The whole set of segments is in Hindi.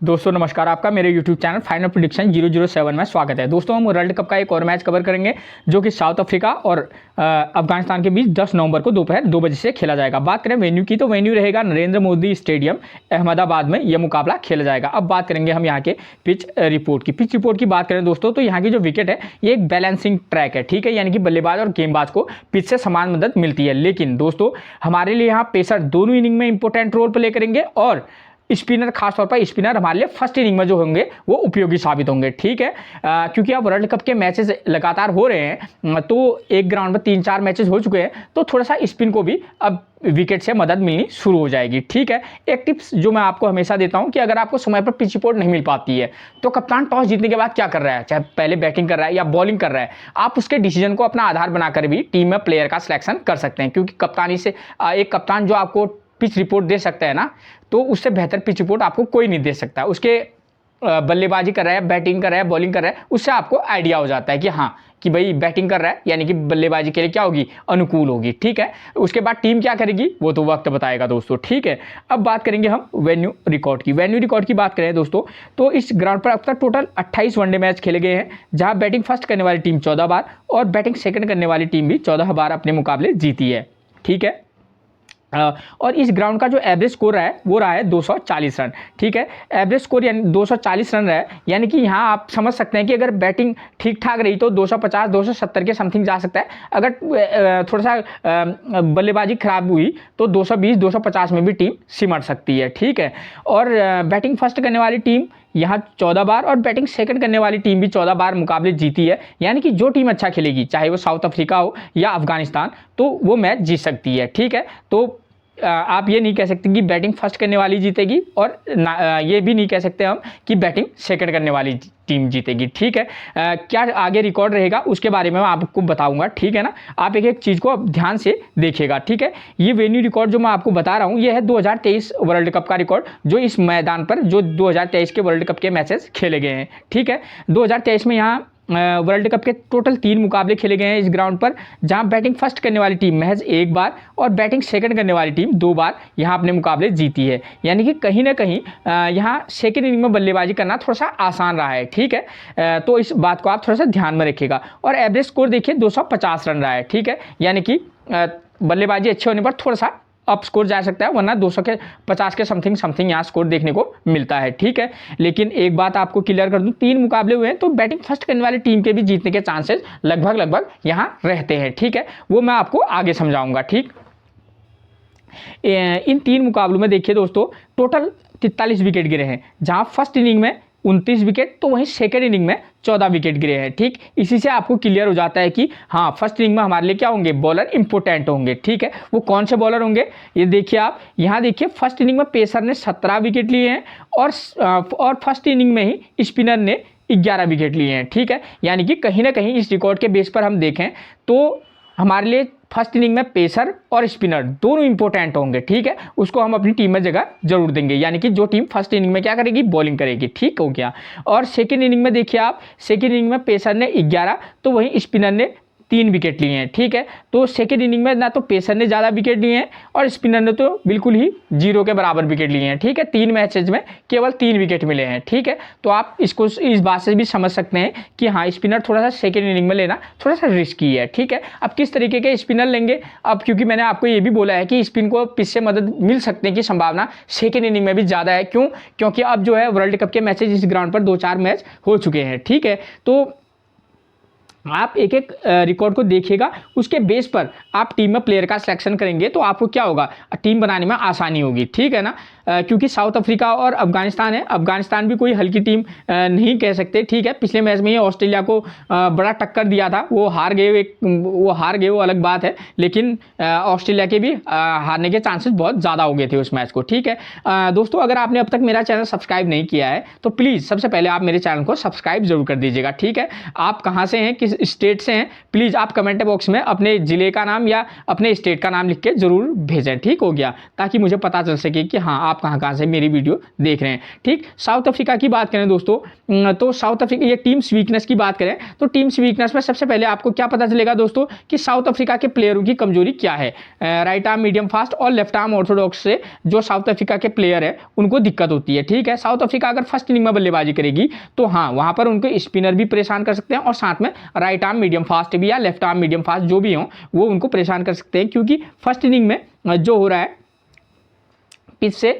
दोस्तों नमस्कार, आपका मेरे YouTube चैनल फाइनल प्रेडिक्शन 007 में स्वागत है। दोस्तों हम वर्ल्ड कप का एक और मैच कवर करेंगे जो कि साउथ अफ्रीका और अफगानिस्तान के बीच 10 नवंबर को दोपहर 2 बजे से खेला जाएगा। बात करें वेन्यू की तो वेन्यू रहेगा नरेंद्र मोदी स्टेडियम अहमदाबाद में यह मुकाबला खेला जाएगा। अब बात करेंगे हम यहाँ के पिच रिपोर्ट की। पिच रिपोर्ट की बात करें दोस्तों तो यहाँ की जो विकेट है ये एक बैलेंसिंग ट्रैक है, ठीक है, यानी कि बल्लेबाज और गेंदबाज को पिच से समान मदद मिलती है। लेकिन दोस्तों हमारे लिए यहाँ पेसर दोनों इनिंग में इंपॉर्टेंट रोल प्ले करेंगे और स्पिनर, खासतौर पर स्पिनर हमारे लिए फर्स्ट इनिंग में जो होंगे वो उपयोगी साबित होंगे, ठीक है। क्योंकि अब वर्ल्ड कप के मैचेस लगातार हो रहे हैं तो एक ग्राउंड में 3-4 मैचेस हो चुके हैं तो थोड़ा सा स्पिन को भी अब विकेट से मदद मिलनी शुरू हो जाएगी, ठीक है। एक टिप्स जो मैं आपको हमेशा देता हूं कि अगर आपको समय पर पिच रिपोर्ट नहीं मिल पाती है तो कप्तान टॉस जीतने के बाद क्या कर रहा है, चाहे पहले बैटिंग कर रहा है या बॉलिंग कर रहा है, आप उसके डिसीजन को अपना आधार बनाकर भी टीम में प्लेयर का सिलेक्शन कर सकते हैं। क्योंकि कप्तानी से एक कप्तान जो आपको पिच रिपोर्ट दे सकता है ना, तो उससे बेहतर पिच रिपोर्ट आपको कोई नहीं दे सकता। उसके बल्लेबाजी कर रहा है, बैटिंग कर रहा है, बॉलिंग कर रहा है, उससे आपको आइडिया हो जाता है कि हाँ कि भाई बैटिंग कर रहा है यानी कि बल्लेबाजी के लिए क्या होगी, अनुकूल होगी, ठीक है। उसके बाद टीम क्या करेगी वो तो वक्त बताएगा दोस्तों, ठीक है। अब बात करेंगे हम वेन्यू रिकॉर्ड की। वेन्यू रिकॉर्ड की बात करें दोस्तों तो इस ग्राउंड पर अब तक टोटल 28 वनडे मैच खेले गए हैं, जहां बैटिंग फर्स्ट करने वाली टीम 14 बार और बैटिंग सेकंड करने वाली टीम भी 14 बार अपने मुकाबले जीती है, ठीक है। और इस ग्राउंड का जो एवरेज स्कोर रहा है वो रहा है 240 रन, ठीक है। एवरेज स्कोर यानी 240 रन रहा है, यानी कि यहाँ आप समझ सकते हैं कि अगर बैटिंग ठीक ठाक रही तो 250 270 के समथिंग जा सकता है। अगर थोड़ा सा बल्लेबाजी खराब हुई तो 220 250 में भी टीम सिमट सकती है, ठीक है। और बैटिंग फर्स्ट करने वाली टीम यहाँ 14 बार और बैटिंग सेकंड करने वाली टीम भी 14 बार मुकाबले जीती है, यानी कि जो टीम अच्छा खेलेगी चाहे वो साउथ अफ्रीका हो या अफगानिस्तान तो वो मैच जीत सकती है, ठीक है। तो आप ये नहीं कह सकते कि बैटिंग फर्स्ट करने वाली जीतेगी और ये भी नहीं कह सकते हम कि बैटिंग सेकंड करने वाली टीम जीतेगी, ठीक है। क्या आगे रिकॉर्ड रहेगा उसके बारे में मैं आपको बताऊंगा, ठीक है ना। आप एक एक चीज़ को अब ध्यान से देखिएगा, ठीक है। ये वेन्यू रिकॉर्ड जो मैं आपको बता रहा हूँ ये है 2023 वर्ल्ड कप का रिकॉर्ड, जो इस मैदान पर जो 2023 के वर्ल्ड कप के मैचेस खेले गए हैं, ठीक है। 2023 में यहाँ वर्ल्ड कप के टोटल 3 मुकाबले खेले गए हैं इस ग्राउंड पर, जहां बैटिंग फर्स्ट करने वाली टीम महज 1 बार और बैटिंग सेकंड करने वाली टीम 2 बार यहां अपने मुकाबले जीती है। यानी कि कहीं ना कहीं यहां सेकंड इनिंग में बल्लेबाजी करना थोड़ा सा आसान रहा है, ठीक है। तो इस बात को आप थोड़ा सा ध्यान में रखिएगा। और एवरेज स्कोर देखिए 250 रन रहा है, ठीक है। यानी कि बल्लेबाजी अच्छे होने पर थोड़ा सा अप स्कोर जा सकता है, वरना 250 के समथिंग यहाँ स्कोर देखने को मिलता है, ठीक है। लेकिन एक बात आपको क्लियर कर दूं, 3 मुकाबले हुए हैं तो बैटिंग फर्स्ट करने वाली टीम के भी जीतने के चांसेस लगभग यहाँ रहते हैं, ठीक है। वो मैं आपको आगे समझाऊंगा, ठीक। इन 3 मुकाबलों में देखिए दोस्तों टोटल 43 विकेट गिरे हैं, जहां फर्स्ट इनिंग में 29 विकेट तो वहीं सेकेंड इनिंग में 14 विकेट गिरे हैं, ठीक। इसी से आपको क्लियर हो जाता है कि हाँ फर्स्ट इनिंग में हमारे लिए क्या होंगे, बॉलर इंपॉर्टेंट होंगे, ठीक है। वो कौन से बॉलर होंगे ये देखिए आप यहाँ देखिए। फर्स्ट इनिंग में पेसर ने 17 विकेट लिए हैं और फर्स्ट इनिंग में ही स्पिनर ने 11 विकेट लिए हैं, ठीक है। यानी कि कहीं ना कहीं इस रिकॉर्ड के बेस पर हम देखें तो हमारे लिए फर्स्ट इनिंग में पेसर और स्पिनर दोनों इंपॉर्टेंट होंगे, ठीक है। उसको हम अपनी टीम में जगह जरूर देंगे, यानी कि जो टीम फर्स्ट इनिंग में क्या करेगी, बॉलिंग करेगी, ठीक हो गया। और सेकेंड इनिंग में देखिए आप, सेकेंड इनिंग में पेसर ने 11 तो वहीं स्पिनर ने 3 विकेट लिए हैं, ठीक है। तो सेकेंड इनिंग में ना तो पेसर ने ज़्यादा विकेट लिए हैं और स्पिनर ने तो बिल्कुल ही 0 के बराबर विकेट लिए हैं, ठीक है। 3 मैचेज में केवल 3 विकेट मिले हैं, ठीक है। तो आप इसको इस बात से भी समझ सकते हैं कि हाँ स्पिनर थोड़ा सा सेकेंड इनिंग में लेना थोड़ा सा रिस्की है, ठीक है। अब किस तरीके के स्पिनर लेंगे, अब क्योंकि मैंने आपको ये भी बोला है कि स्पिन को पिच से मदद मिल सकने की संभावना सेकेंड इनिंग में भी ज़्यादा है। क्यों? क्योंकि अब जो है वर्ल्ड कप के मैचेज इस ग्राउंड पर 2-4 मैच हो चुके हैं, ठीक है। तो आप एक एक रिकॉर्ड को देखिएगा, उसके बेस पर आप टीम में प्लेयर का सिलेक्शन करेंगे तो आपको क्या होगा, टीम बनाने में आसानी होगी, ठीक है ना। क्योंकि साउथ अफ्रीका और अफगानिस्तान है, अफगानिस्तान भी कोई हल्की टीम नहीं कह सकते, ठीक है। पिछले मैच में ही ऑस्ट्रेलिया को बड़ा टक्कर दिया था, वो हार गए वो अलग बात है, लेकिन ऑस्ट्रेलिया के भी हारने के चांसेस बहुत ज़्यादा हो गए थे उस मैच को, ठीक है। दोस्तों अगर आपने अब तक मेरा चैनल सब्सक्राइब नहीं किया है तो प्लीज़ सबसे पहले आप मेरे चैनल को सब्सक्राइब जरूर कर दीजिएगा, ठीक है। आप कहाँ से हैं, किस स्टेट से हैं, प्लीज़ आप कमेंट बॉक्स में अपने ज़िले का नाम या अपने स्टेट का नाम लिख के ज़रूर भेजें, ठीक हो गया, ताकि मुझे पता चल सके कि हाँ आप आप कहाँ कहाँ से मेरी वीडियो देख रहे हैं। ठीक, साउथ अफ्रीका की बात करें दोस्तों, तो साउथ अफ्रीका ये टीम्स वीकनेस की बात करें तो टीम्स वीकनेस में सबसे पहले आपको क्या पता चलेगा दोस्तों कि साउथ अफ्रीका के प्लेयरों की कमजोरी क्या है। राइट आर्म मीडियम फास्ट और लेफ्ट आर्म ऑर्थोडॉक्स से जो साउथ अफ्रीका के प्लेयर है उनको दिक्कत होती है। ठीक है, साउथ अफ्रीका अगर फर्स्ट इनिंग में बल्लेबाजी करेगी तो हाँ वहां पर उनको स्पिनर भी परेशान कर सकते हैं और साथ में राइट आर्म मीडियम फास्ट भी या लेफ्ट आर्म मीडियम फास्ट जो भी हो वो उनको परेशान कर सकते हैं, क्योंकि फर्स्ट इनिंग में जो हो रहा है पिच से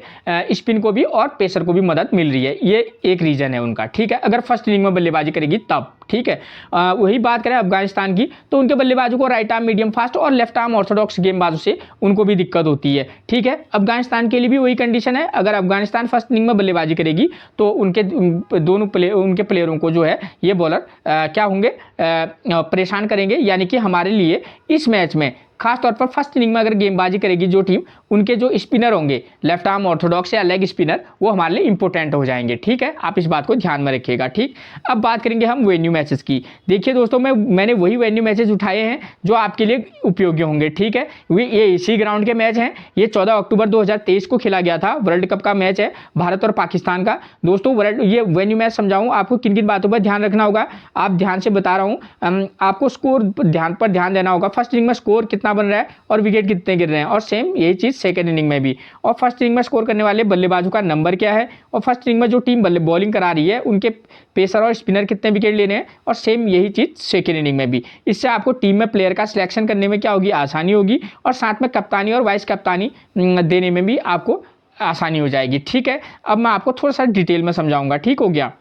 स्पिन को भी और पेसर को भी मदद मिल रही है, ये एक रीजन है उनका। ठीक है, अगर फर्स्ट इनिंग में बल्लेबाजी करेगी तब। ठीक है, वही बात करें अफगानिस्तान की तो उनके बल्लेबाजों को राइट आर्म मीडियम फास्ट और लेफ्ट आर्म ऑर्थोडॉक्स गेंदबाजों से उनको भी दिक्कत होती है। ठीक है, अफगानिस्तान के लिए भी वही कंडीशन है, अगर अफगानिस्तान फर्स्ट इनिंग में बल्लेबाजी करेगी तो उनके दोनों उनके प्लेयरों को जो है ये बॉलर क्या होंगे, परेशान करेंगे। यानी कि हमारे लिए इस मैच में खासतौर पर फर्स्ट इनिंग में अगर गेंदबाजी करेगी जो टीम, उनके जो स्पिनर होंगे लेफ्ट आर्म ऑर्थोडॉक्स या लेग स्पिनर, वो हमारे लिए इंपॉर्टेंट हो जाएंगे। ठीक है, आप इस बात को ध्यान में रखिएगा। ठीक, अब बात करेंगे हम वेन्यू मैचेस की। देखिए दोस्तों, मैंने वही वेन्यू मैचेस उठाए हैं जो आपके लिए उपयोगी होंगे। ठीक है, ये इसी ग्राउंड के मैच हैं। ये 14 अक्टूबर 2023 को खेला गया था, वर्ल्ड कप का मैच है भारत और पाकिस्तान का। दोस्तों ये वेन्यू मैच समझाऊँ आपको किन किन बातों पर ध्यान रखना होगा, आप ध्यान से बता रहा हूँ। आपको स्कोर ध्यान देना होगा, फर्स्ट इनिंग में स्कोर कितना बन रहा है और विकेट कितने गिर रहे हैं, और सेम यही चीज सेकंड इनिंग में भी। और फर्स्ट इनिंग में स्कोर करने वाले बल्लेबाजों का नंबर क्या है, और फर्स्ट इनिंग में जो टीम बॉलिंग करा रही है उनके पेसर और स्पिनर कितने विकेट लेने हैं, और सेम यही चीज सेकंड इनिंग में भी। इससे आपको टीम में प्लेयर का सिलेक्शन करने में क्या होगी, आसानी होगी, और साथ में कप्तानी और वाइस कप्तानी देने में भी आपको आसानी हो जाएगी। ठीक है, अब मैं आपको थोड़ा सा डिटेल में समझाऊंगा। ठीक हो गया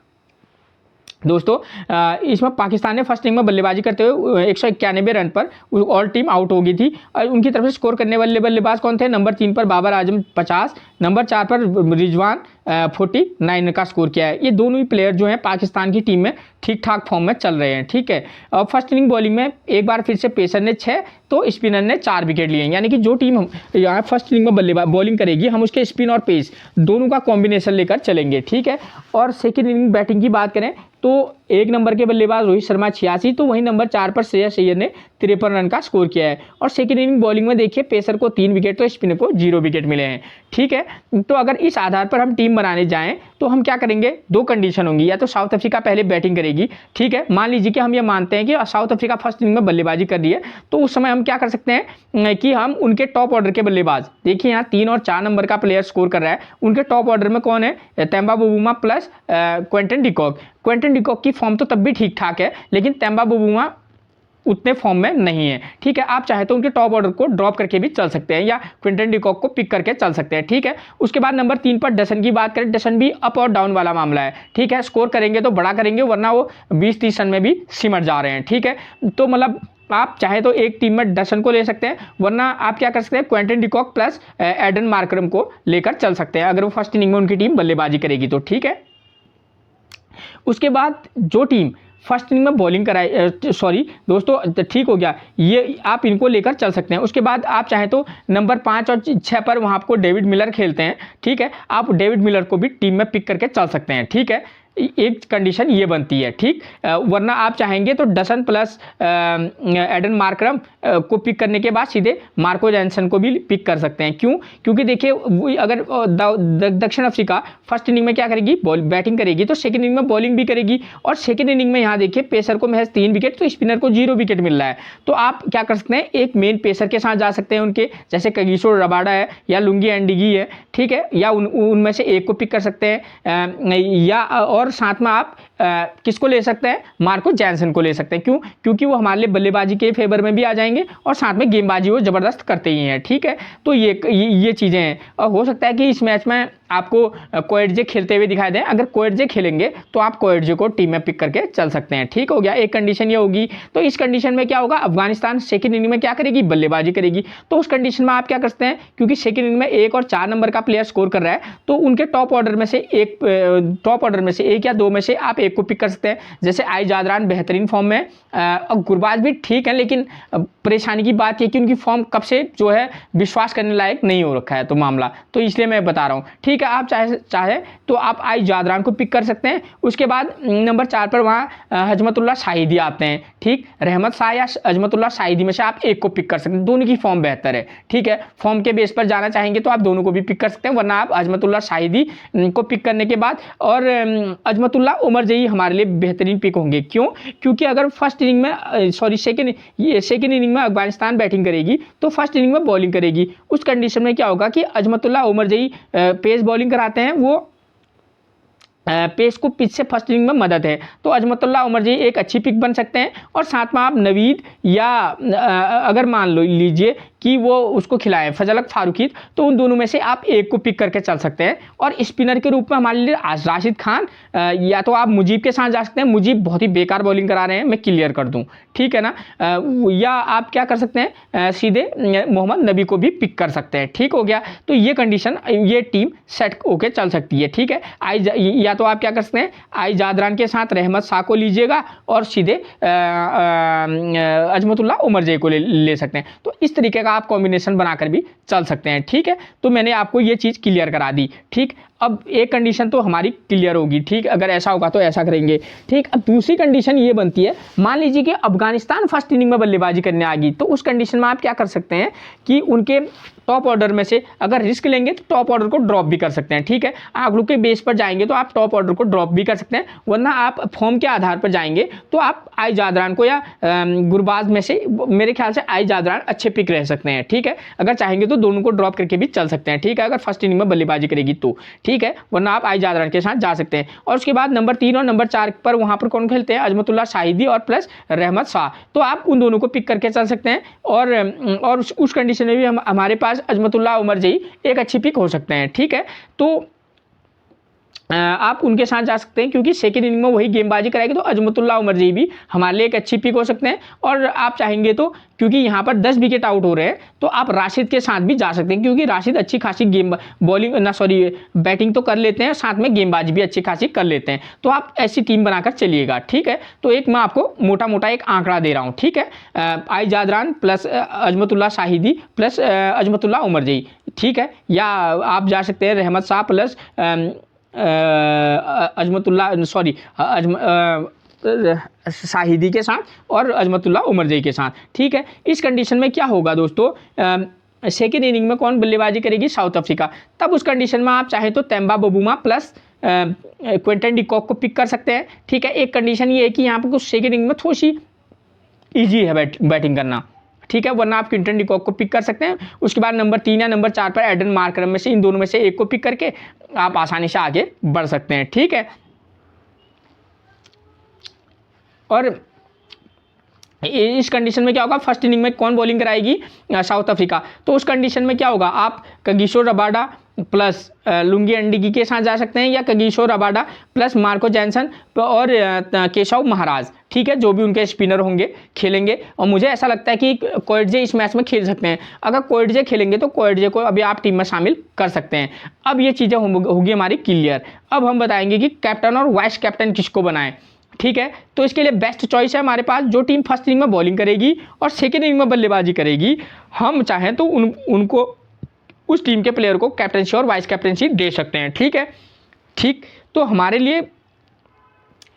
दोस्तों, इसमें पाकिस्तान ने फर्स्ट इनिंग में बल्लेबाजी करते हुए 191 रन पर ऑल टीम आउट हो गई थी। और उनकी तरफ से स्कोर करने वाले बल्लेबाज कौन थे, नंबर 3 पर बाबर आजम 50, नंबर 4 पर रिजवान 49 का स्कोर किया है। ये दोनों ही प्लेयर जो हैं पाकिस्तान की टीम में ठीक ठाक फॉर्म में चल रहे हैं। ठीक है, और फर्स्ट इनिंग बॉलिंग में एक बार फिर से पेसर ने 6 तो स्पिनर ने 4 विकेट लिए हैं। यानी कि जो टीम यहाँ फर्स्ट इनिंग में बॉलिंग करेगी, हम उसके स्पिन और पेस दोनों का कॉम्बिनेशन लेकर चलेंगे। ठीक है, और सेकेंड इनिंग बैटिंग की बात करें तो 1 नंबर के बल्लेबाज रोहित शर्मा 86, तो वहीं नंबर 4 पर श्रेयस अय्यर ने 53 रन का स्कोर किया है। और सेकेंड इनिंग बॉलिंग में देखिए पेसर को 3 विकेट तो स्पिनर को 0 विकेट मिले हैं। ठीक है, तो अगर इस आधार पर हम टीम बनाने जाएं तो हम क्या करेंगे, 2 कंडीशन होंगी, या तो साउथ अफ्रीका पहले बैटिंग करेगी। ठीक है, मान लीजिए कि हम ये मानते हैं कि साउथ अफ्रीका फर्स्ट इनिंग में बल्लेबाजी कर रही है, तो उस समय हम क्या कर सकते हैं कि हम उनके टॉप ऑर्डर के बल्लेबाज, देखिए यहाँ 3 और 4 नंबर का प्लेयर स्कोर कर रहा है, उनके टॉप ऑर्डर में कौन है, Temba Bavuma plus Quinton de Kock. Quinton de Kock की फॉर्म तो तब भी ठीक ठाक है, लेकिन तेम्बा बुबुमा उतने फॉर्म में नहीं है। ठीक है, आप चाहे तो उनके टॉप ऑर्डर को ड्रॉप करके भी चल सकते हैं, या क्विंटन डिकॉक को पिक करके चल सकते हैं। ठीक है, उसके बाद नंबर 3 पर डसन की बात करें, डसन भी अप और डाउन वाला मामला है। ठीक है, स्कोर करेंगे तो बड़ा करेंगे, वरना वो 20-30 रन में भी सिमट जा रहे हैं। ठीक है, तो मतलब आप चाहे तो एक टीम में डसन को ले सकते हैं, वरना आप क्या कर सकते हैं, Quinton de Kock plus Aiden Markram को लेकर चल सकते हैं अगर वो फर्स्ट इनिंग में उनकी टीम बल्लेबाजी करेगी तो। ठीक है, उसके बाद जो टीम फर्स्ट इनिंग में बॉलिंग कराए, सॉरी दोस्तों ठीक हो गया, ये आप इनको लेकर चल सकते हैं। उसके बाद आप चाहें तो नंबर 5 और 6 पर वहाँ आपको डेविड मिलर खेलते हैं। ठीक है, आप डेविड मिलर को भी टीम में पिक करके चल सकते हैं। ठीक है, एक कंडीशन ये बनती है। ठीक, वरना आप चाहेंगे तो डसन प्लस एडन मार्करम को पिक करने के बाद सीधे मार्को जैनसन को भी पिक कर सकते हैं। क्यों, क्योंकि देखिए अगर दक्षिण अफ्रीका फर्स्ट इनिंग में क्या करेगी, बैटिंग करेगी, तो सेकंड इनिंग में बॉलिंग भी करेगी, और सेकंड इनिंग में यहाँ देखिए पेसर को महज 3 विकेट तो स्पिनर को 0 विकेट मिल रहा है। तो आप क्या कर सकते हैं, एक मेन पेसर के साथ जा सकते हैं उनके, जैसे कगिसो रबाडा है या लुंगी एंडिगी है। ठीक है, या उनमें से एक को पिक कर सकते हैं, या और साथ में आप किसको ले सकते हैं, मार्को जैनसन को ले सकते हैं। क्यों, क्योंकि वो हमारे लिए बल्लेबाजी के फेवर में भी आ जाएंगे और साथ में गेंदबाजी वो जबरदस्त करते ही हैं। ठीक है, तो ये चीज़ें हैं, और हो सकता है कि इस मैच में आपको कोएडजे खेलते हुए दिखाई दें। अगर कोएडजे खेलेंगे तो आप कोएडजे को टीम में पिक करके चल सकते हैं। ठीक हो गया, एक कंडीशन ये होगी। तो इस कंडीशन में क्या होगा, अफगानिस्तान सेकंड इनिंग में क्या करेगी, बल्लेबाजी करेगी। तो उस कंडीशन में आप क्या कर सकते हैं, क्योंकि सेकंड इनिंग में 1 और 4 नंबर का प्लेयर स्कोर कर रहा है, तो उनके टॉप ऑर्डर में से एक या 2 में से आप एक को पिक कर सकते हैं। जैसे आई जादरान बेहतरीन फॉर्म में, और गुरबाज भी ठीक है, लेकिन परेशानी की बात है कि उनकी फॉर्म कब से जो है विश्वास करने लायक नहीं हो रखा है तो मामला, तो इसलिए मैं बता रहा हूँ। ठीक ठीक है। आप चाहे तो आप आई जादरान को पिक कर सकते हैं। उसके बाद नंबर 4 पर वहाँ हजमतुल्लाह शाहिदी आते हैं, ठीक। रहमत शाह या हजमतुल्लाह शाहिदी में से आप एक को पिक कर सकते हैं, दोनों की फॉर्म बेहतर है, ठीक है। फॉर्म के बेस पर जाना चाहेंगे तो आप दोनों को भी पिक कर सकते हैं, वरना आप हजमतुल्लाह शाहिदी को पिक करने के बाद और अजमतुल्लाह उमरजई हमारे लिए बेहतरीन पिक होंगे। क्यों? क्योंकि अगर फर्स्ट इनिंग में सेकेंड इनिंग में अफगानिस्तान बैटिंग करेगी तो फर्स्ट इनिंग में बॉलिंग करेगी। उस कंडीशन में क्या होगा कि अजमतुल्लाह उमरजई पेस बॉलिंग कराते हैं, वो पेस को पिच से फर्स्ट इनिंग में मदद है, तो अजमतुल्लाह उमरजई एक अच्छी पिक बन सकते हैं। और साथ में आप नवीद या अगर मान लो लीजिए कि वो उसको खिलाएं फजल फारूकी, तो उन दोनों में से आप एक को पिक करके चल सकते हैं। और स्पिनर के रूप में हमारे लिए राशिद खान या तो आप मुजीब के साथ जा सकते हैं, मुजीब बहुत ही बेकार बॉलिंग करा रहे हैं, मैं क्लियर कर दूं, ठीक है ना। या आप क्या कर सकते हैं, सीधे मोहम्मद नबी को भी पिक कर सकते हैं, ठीक हो गया। तो ये कंडीशन, ये टीम सेट होके चल सकती है, ठीक है। या तो आप क्या कर सकते हैं, आई जादरान के साथ रहमत शाह को लीजिएगा और सीधे अजमतुल्लाह उमरजई को ले सकते हैं। तो इस तरीके का आप कॉम्बिनेशन बनाकर भी चल सकते हैं, ठीक है। तो मैंने आपको ये चीज़ क्लियर करा दी, ठीक। अब एक कंडीशन तो हमारी क्लियर होगी, ठीक। अगर ऐसा होगा तो ऐसा करेंगे, ठीक। अब दूसरी कंडीशन ये बनती है, मान लीजिए कि अफगानिस्तान फर्स्ट इनिंग में बल्लेबाजी करने आ गई, तो उस कंडीशन में आप क्या कर सकते हैं कि उनके टॉप ऑर्डर में से अगर रिस्क लेंगे तो टॉप ऑर्डर को ड्रॉप भी कर सकते हैं, ठीक है। आंकड़ों के बेस पर जाएंगे तो आप टॉप ऑर्डर को ड्रॉप भी कर सकते हैं, वरना आप फॉर्म के आधार पर जाएंगे तो आप आई जादरान को या गुरबाज में से मेरे ख्याल से आई जादरान अच्छे पिक रह सकते हैं, ठीक है। अगर चाहेंगे तो दोनों को ड्रॉप करके भी चल सकते हैं, ठीक है, अगर फर्स्ट इनिंग में बल्लेबाजी करेगी तो, ठीक है। वरना आप आई जादरान के साथ जा सकते हैं। और उसके बाद नंबर 3 और नंबर 4 पर वहाँ पर कौन खेलते हैं, अजमतुल्लाह शाहिदी और प्लस रहमत शाह, तो आप उन दोनों को पिक करके चल सकते हैं। और उस कंडीशन में भी हमारे पास अजमतुल्लाह उमरजई एक अच्छी पिक हो सकते हैं, ठीक है। तो आप उनके साथ जा सकते हैं, क्योंकि सेकेंड इनिंग में वही गेंदबाजी कराएगी, तो अजमतुल्लाह उमरजई भी हमारे लिए एक अच्छी पिक हो सकते हैं। और आप चाहेंगे तो, क्योंकि यहाँ पर 10 विकेट आउट हो रहे हैं, तो आप राशिद के साथ भी जा सकते हैं, क्योंकि राशिद अच्छी खासी बैटिंग तो कर लेते हैं, साथ में गेंदबाजी भी अच्छी खासी कर लेते हैं। तो आप ऐसी टीम बनाकर चलिएगा, ठीक है। तो एक मैं आपको मोटा मोटा एक आंकड़ा दे रहा हूँ, ठीक है। आई जादरान प्लस अजमतुल्लाह शाहिदी प्लस अजमतुल्लाह उमरजई, ठीक है। या आप जा सकते हैं रहमत शाह प्लस शाहिदी के साथ और अजमतुल्लाह उमरजई के साथ, ठीक है। इस कंडीशन में क्या होगा दोस्तों, सेकेंड इनिंग में कौन बल्लेबाजी करेगी, साउथ अफ्रीका। तब उस कंडीशन में आप चाहे तो तेम्बा बबूमा प्लस क्विंटन डिकॉक को पिक कर सकते हैं, ठीक है। एक कंडीशन ये है कि यहाँ पर कुछ सेकेंड इनिंग में थोड़ी सी ईजी है बैटिंग करना, ठीक है, वरना आप क्विंटन डिकॉक को पिक कर सकते हैं। उसके बाद नंबर 3 या नंबर 4 पर एडन मार्करम में से इन दोनों में से एक को पिक करके आप आसानी से आगे बढ़ सकते हैं, ठीक है। और इस कंडीशन में क्या होगा, फर्स्ट इनिंग में कौन बॉलिंग कराएगी, साउथ अफ्रीका। तो उस कंडीशन में क्या होगा, आप कगिसो रबाडा प्लस लुंगी अंडीगी के साथ जा सकते हैं, या Kagiso Rabada plus Marco Jansen और केशव महाराज, ठीक है, जो भी उनके स्पिनर होंगे खेलेंगे। और मुझे ऐसा लगता है कि कोएटजे इस मैच में खेल सकते हैं। अगर कोएटजे खेलेंगे तो कोएटजे को अभी आप टीम में शामिल कर सकते हैं। अब ये चीज़ें होगी हमारी क्लियर। अब हम बताएंगे कि कैप्टन और वाइस कैप्टन किसको बनाएं, ठीक है। तो इसके लिए बेस्ट चॉइस है हमारे पास, जो टीम फर्स्ट इनिंग में बॉलिंग करेगी और सेकेंड इनिंग में बल्लेबाजी करेगी, हम चाहें तो उनको उस टीम के प्लेयर को कैप्टनसी और वाइस कैप्टनसी दे सकते हैं, ठीक है, ठीक। तो हमारे लिए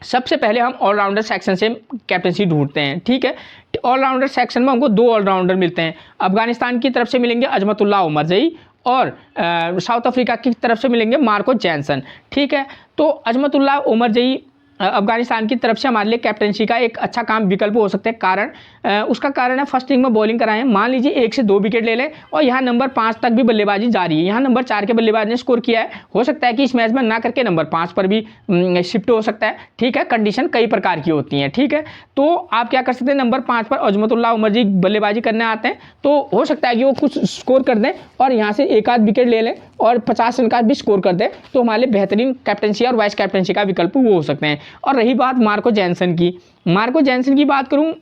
सबसे पहले हम ऑलराउंडर सेक्शन से कैप्टनसी ढूंढते हैं, ठीक है। ऑलराउंडर सेक्शन में हमको 2 ऑलराउंडर मिलते हैं। अफगानिस्तान की तरफ से मिलेंगे अजमतुल्लाह उमरजई और साउथ अफ्रीका की तरफ से मिलेंगे मार्को जैनसन, ठीक है। तो अजमतुल्लाह उमरजई अफगानिस्तान की तरफ से हमारे लिए कैप्टनसी का एक अच्छा काम विकल्प हो सकता है। कारण उसका कारण है फर्स्ट इनिंग में बॉलिंग कराएं, मान लीजिए 1 से 2 विकेट ले लें और यहाँ नंबर 5 तक भी बल्लेबाजी जारी है। यहाँ नंबर 4 के बल्लेबाज ने स्कोर किया है, हो सकता है कि इस मैच में ना करके नंबर 5 पर भी शिफ्ट हो सकता है, ठीक है। कंडीशन कई प्रकार की होती हैं, ठीक है। तो आप क्या कर सकते हैं, नंबर 5 पर अजमतुल्लाह उमरजई बल्लेबाजी करने आते हैं, तो हो सकता है कि वो कुछ स्कोर कर दें और यहाँ से एक आध विकेट ले लें और 50 रन का भी स्कोर कर दें, तो हमारे लिए बेहतरीन कैप्टनसी और वाइस कैप्टनसी का विकल्प वो हो सकते हैं। और रही बात मार्को जैनसन की बात करूं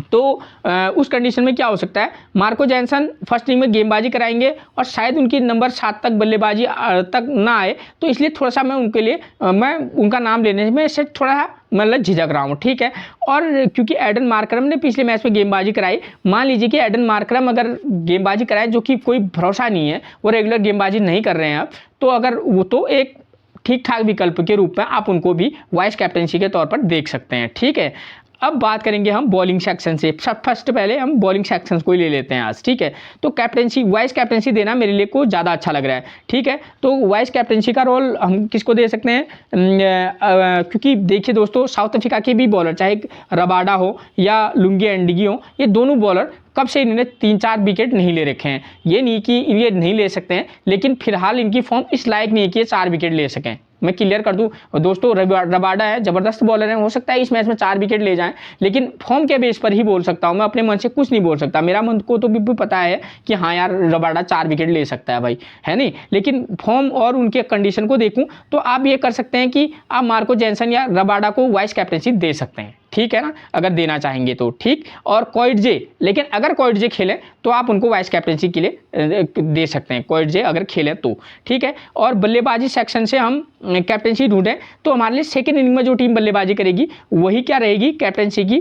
तो उस कंडीशन में क्या हो सकता है, मार्को जैनसन फर्स्ट इनिंग में गेंदबाजी कराएंगे और शायद उनकी नंबर 7 तक बल्लेबाजी तक ना आए, तो इसलिए थोड़ा सा मैं उनके लिए मैं उनका नाम लेने में से थोड़ा मतलब झिझक रहा हूँ, ठीक है। और क्योंकि एडन मार्करम ने पिछले मैच में गेंदबाजी कराई, मान लीजिए कि एडन मार्करम अगर गेंदबाजी कराए, जो कि कोई भरोसा नहीं है, वो रेगुलर गेंदबाजी नहीं कर रहे हैं अब, तो अगर वो तो एक ठीक ठाक विकल्प के रूप में आप उनको भी वाइस कैप्टनसी के तौर पर देख सकते हैं, ठीक है। अब बात करेंगे हम बॉलिंग सेक्शन से। फर्स्ट पहले हम बॉलिंग सेक्शन को ही ले लेते हैं आज, ठीक है। तो कैप्टनसी, वाइस कैप्टनसी देना मेरे लिए को ज़्यादा अच्छा लग रहा है, ठीक है। तो वाइस कैप्टनसी का रोल हम किसको दे सकते हैं, क्योंकि देखिए दोस्तों, साउथ अफ्रीका के भी बॉलर, चाहे रबाडा हो या लुंगी एंडिगी हो, ये दोनों बॉलर कब से इन्होंने 3-4 विकेट नहीं ले रखे हैं। ये नहीं कि ये नहीं ले सकते हैं, लेकिन फिलहाल इनकी फॉर्म इस लायक नहीं है कि ये 4 विकेट ले सकें। मैं क्लियर कर दूं दोस्तों, रबाडा है, ज़बरदस्त बॉलर है, हो सकता है इस मैच में 4 विकेट ले जाएं, लेकिन फॉर्म के बेस पर ही बोल सकता हूं मैं, अपने मन से कुछ नहीं बोल सकता। मेरा मन को तो भी पता है कि हाँ यार रबाडा 4 विकेट ले सकता है भाई, है नहीं, लेकिन फॉर्म और उनके कंडीशन को देखूं तो आप ये कर सकते हैं कि आप मार्को जैनसन या रबाडा को वाइस कैप्टनसी दे सकते हैं, ठीक है ना, अगर देना चाहेंगे तो, ठीक। और कोइटजे, लेकिन अगर कोइटजे खेलें तो आप उनको वाइस कैप्टनसी के लिए दे सकते हैं, कोइटजे अगर खेलें तो, ठीक है। और बल्लेबाजी सेक्शन से हम कैप्टनसी ढूंढें तो हमारे लिए सेकंड इनिंग में जो टीम बल्लेबाजी करेगी वही क्या रहेगी कैप्टनसी की,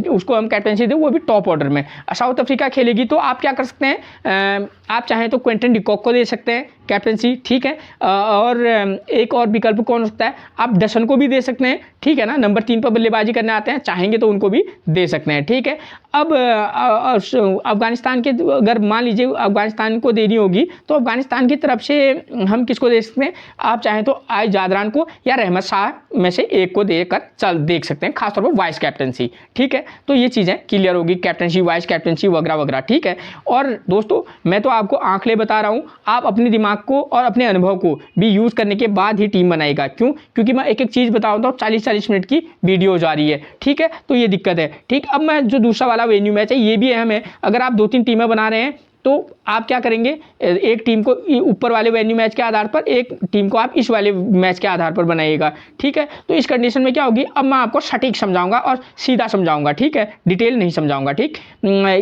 उसको हम कैप्टनसी दें, वो भी टॉप ऑर्डर में। साउथ अफ्रीका खेलेगी तो आप क्या कर सकते हैं, आप चाहें तो क्विंटन डिकॉक को दे सकते हैं कैप्टनसी, ठीक है। और एक और विकल्प कौन हो सकता है, आप डसन को भी दे सकते हैं, ठीक है ना, नंबर 3 पर बल्लेबाजी करने आते हैं, चाहेंगे तो उनको भी दे सकते हैं, ठीक है। अब अफगानिस्तान के, अगर मान लीजिए अफगानिस्तान को देनी होगी तो अफगानिस्तान की तरफ से हम किसको दे सकते हैं, आप चाहें तो आई जादरान को या रहमत शाह में से एक को देकर देख सकते हैं, खासतौर पर वाइस कैप्टनसी, ठीक है। तो ये चीज़ें क्लियर होगी, कैप्टनसी, वाइस कैप्टनसी वगैरह वगैरह, ठीक है। और दोस्तों मैं तो आपको आंकड़े बता रहा हूँ, आप अपने दिमाग को और अपने अनुभव को भी यूज़ करने के बाद ही टीम बनाएगा। क्यों, क्योंकि मैं एक एक चीज़ बताऊँ तो 40-40 मिनट की वीडियो जा रही है, ठीक है, तो ये दिक्कत है, ठीक। अब मैं जो दूसरा वाला वेन्यू मैच है ये भी अहम है, अगर आप 2-3 टीमें बना रहे हैं तो आप क्या करेंगे, एक टीम को ऊपर वाले वेन्यू मैच के आधार पर, एक टीम को आप इस वाले मैच के आधार पर बनाइएगा, ठीक है। तो इस कंडीशन में क्या होगी, अब मैं आपको सटीक समझाऊंगा और सीधा समझाऊंगा, ठीक है, डिटेल नहीं समझाऊंगा, ठीक।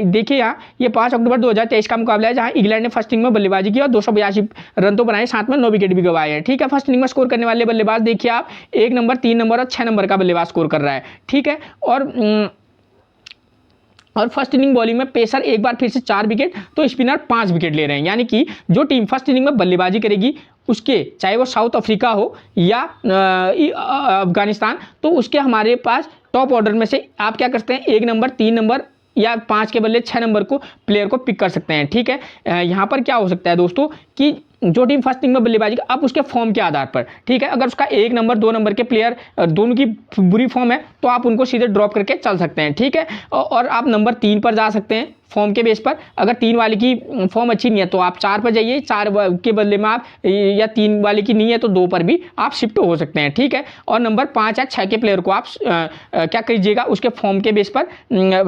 देखिए यहाँ ये 5 अक्टूबर 2023 का मुकाबला है, जहाँ इंग्लैंड ने फर्स्ट इनिंग में बल्लेबाजी की और 282 रन तो बनाए, साथ में 9 विकेट भी गंवाए हैं, ठीक है। फर्स्ट इनिंग में स्कोर करने वाले बल्लेबाज देखिए आप, 1 नंबर, 3 नंबर और 6 नंबर का बल्लेबाज स्कोर कर रहा है, ठीक है। और फर्स्ट इनिंग बॉलिंग में पेसर एक बार फिर से 4 विकेट, तो स्पिनर 5 विकेट ले रहे हैं। यानी कि जो टीम फर्स्ट इनिंग में बल्लेबाजी करेगी उसके, चाहे वो साउथ अफ्रीका हो या अफगानिस्तान, तो उसके हमारे पास टॉप ऑर्डर में से आप क्या करते हैं, 1 नंबर, 3 नंबर या 5 के बदले 6 नंबर को प्लेयर को पिक कर सकते हैं, ठीक है। यहाँ पर क्या हो सकता है दोस्तों कि जो टीम फर्स्ट इनिंग में बल्लेबाजी अब उसके फॉर्म के आधार पर, ठीक है, अगर उसका 1 नंबर 2 नंबर के प्लेयर दोनों की बुरी फॉर्म है तो आप उनको सीधे ड्रॉप करके चल सकते हैं, ठीक है। और आप नंबर 3 पर जा सकते हैं फॉर्म के बेस पर, अगर 3 वाले की फॉर्म अच्छी नहीं है तो आप 4 पर जाइए, 4 के बदले में आप, या 3 वाले की नहीं है तो 2 पर भी आप शिफ्ट हो सकते हैं, ठीक है। और नंबर 5 या 6 के प्लेयर को आप क्या कीजिएगा, उसके फॉर्म के बेस पर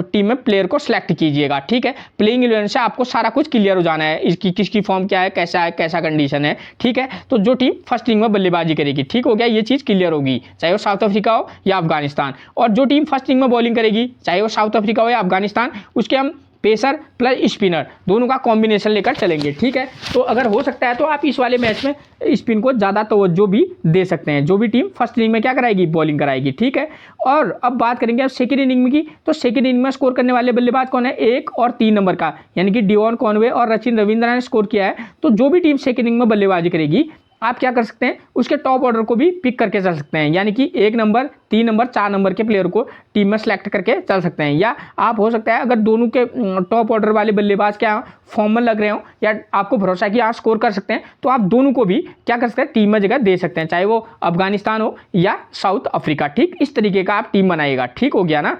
टीम में प्लेयर को सिलेक्ट कीजिएगा, ठीक है। प्लेइंग 11 से आपको सारा कुछ क्लियर हो जाना है, इसकी किसकी फॉर्म क्या है, कैसा कंडीशन है, ठीक है। तो जो टीम फर्स्ट इनिंग में बल्लेबाजी करेगी, ठीक हो गया, ये चीज़ क्लियर होगी, चाहे वो साउथ अफ्रीका हो या अफगानिस्तान। और जो टीम फर्स्ट इनिंग में बॉलिंग करेगी, चाहे वो साउथ अफ्रीका हो या अफगानिस्तान, उसके हम पेसर प्लस स्पिनर दोनों का कॉम्बिनेशन लेकर चलेंगे, ठीक है। तो अगर हो सकता है तो आप इस वाले मैच में स्पिन को ज़्यादा तवज्जो भी दे सकते हैं, जो भी टीम फर्स्ट इनिंग में क्या कराएगी, बॉलिंग कराएगी, ठीक है। और अब बात करेंगे अब सेकंड इनिंग में की, तो सेकंड इनिंग में स्कोर करने वाले बल्लेबाज कौन है, 1 और 3 नंबर का, यानी कि डियोन कॉनवे और रचिन रविंद्र ने स्कोर किया है। तो जो भी टीम सेकंड इनिंग में बल्लेबाजी करेगी आप क्या कर सकते हैं, उसके टॉप ऑर्डर को भी पिक करके चल सकते हैं, यानी कि 1 नंबर, 3 नंबर, 4 नंबर के प्लेयर को टीम में सेलेक्ट करके चल सकते हैं। या आप हो सकता है अगर दोनों के टॉप ऑर्डर वाले बल्लेबाज क्या फॉर्म में लग रहे हो या आपको भरोसा कि आप स्कोर कर सकते हैं, तो आप दोनों को भी क्या कर सकते हैं, टीम में जगह दे सकते हैं, चाहे वो अफगानिस्तान हो या साउथ अफ्रीका, ठीक। इस तरीके का आप टीम बनाइएगा, ठीक हो गया ना।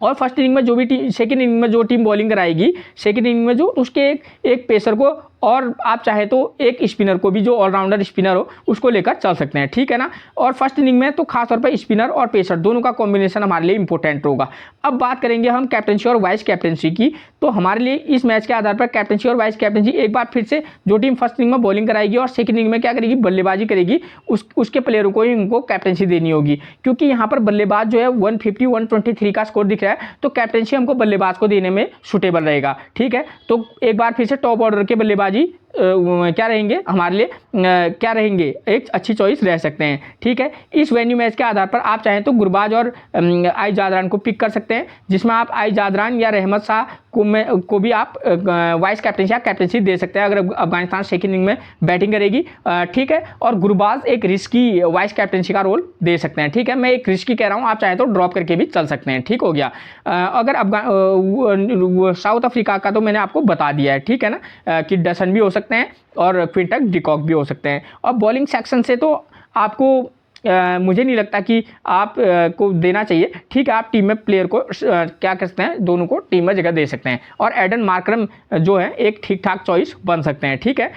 और फर्स्ट इनिंग में जो भी टीम, सेकंड इनिंग में जो टीम बॉलिंग कराएगी, सेकंड इनिंग में जो उसके एक पेसर को और आप चाहे तो एक स्पिनर को भी, जो ऑलराउंडर स्पिनर हो उसको लेकर चल सकते हैं, ठीक है ना। और फर्स्ट इनिंग में तो खासतौर पर स्पिनर और पेसर दोनों का कॉम्बिनेशन हमारे लिए इंपॉर्टेंट होगा। अब बात करेंगे हम कैप्टनसी और वाइस कैप्टनसी की, तो हमारे लिए इस मैच के आधार पर कैप्टनसी और वाइस कैप्टनसी, एक बार फिर से जो टीम फर्स्ट इनिंग में बॉलिंग कराएगी और सेकंड इनिंग में क्या करेगी, बल्लेबाजी करेगी, उसके प्लेयरों को ही उनको कैप्टनसी देनी होगी, क्योंकि यहाँ पर बल्लेबाज जो है 150-123 का स्कोर दिख दिख रहा है, तो कैप्टेंसी हमको बल्लेबाज को देने में सुटेबल रहेगा। ठीक है, तो एक बार फिर से टॉप ऑर्डर के बल्लेबाजी क्या रहेंगे हमारे लिए, क्या रहेंगे, एक अच्छी चॉइस रह सकते हैं। ठीक है, इस वेन्यू मैच के आधार पर आप चाहें तो गुरबाज और आई जादरान को पिक कर सकते हैं, जिसमें आप आई जादरान या रहमत शाह को भी आप वाइस कैप्टनसी या कैप्टनसी दे सकते हैं अगर अफगानिस्तान सेकंड इनिंग में बैटिंग करेगी। ठीक है, और गुरबाज एक रिस्की वाइस कैप्टनसी का रोल दे सकते हैं। ठीक है, मैं एक रिस्की कह रहा हूँ, आप चाहें तो ड्रॉप करके भी चल सकते हैं। ठीक हो गया। अगर साउथ अफ्रीका का तो मैंने आपको बता दिया है, ठीक है ना, कि डसन भी हो सकते हैं और क्विंटन डिकॉक भी हो सकते हैं। और बॉलिंग सेक्शन से तो आपको मुझे नहीं लगता कि आप को देना चाहिए। ठीक है, आप टीम में प्लेयर को क्या कर सकते हैं, दोनों को टीम में जगह दे सकते हैं, और एडन मार्करम जो है एक ठीक ठाक चॉइस बन सकते हैं। ठीक है,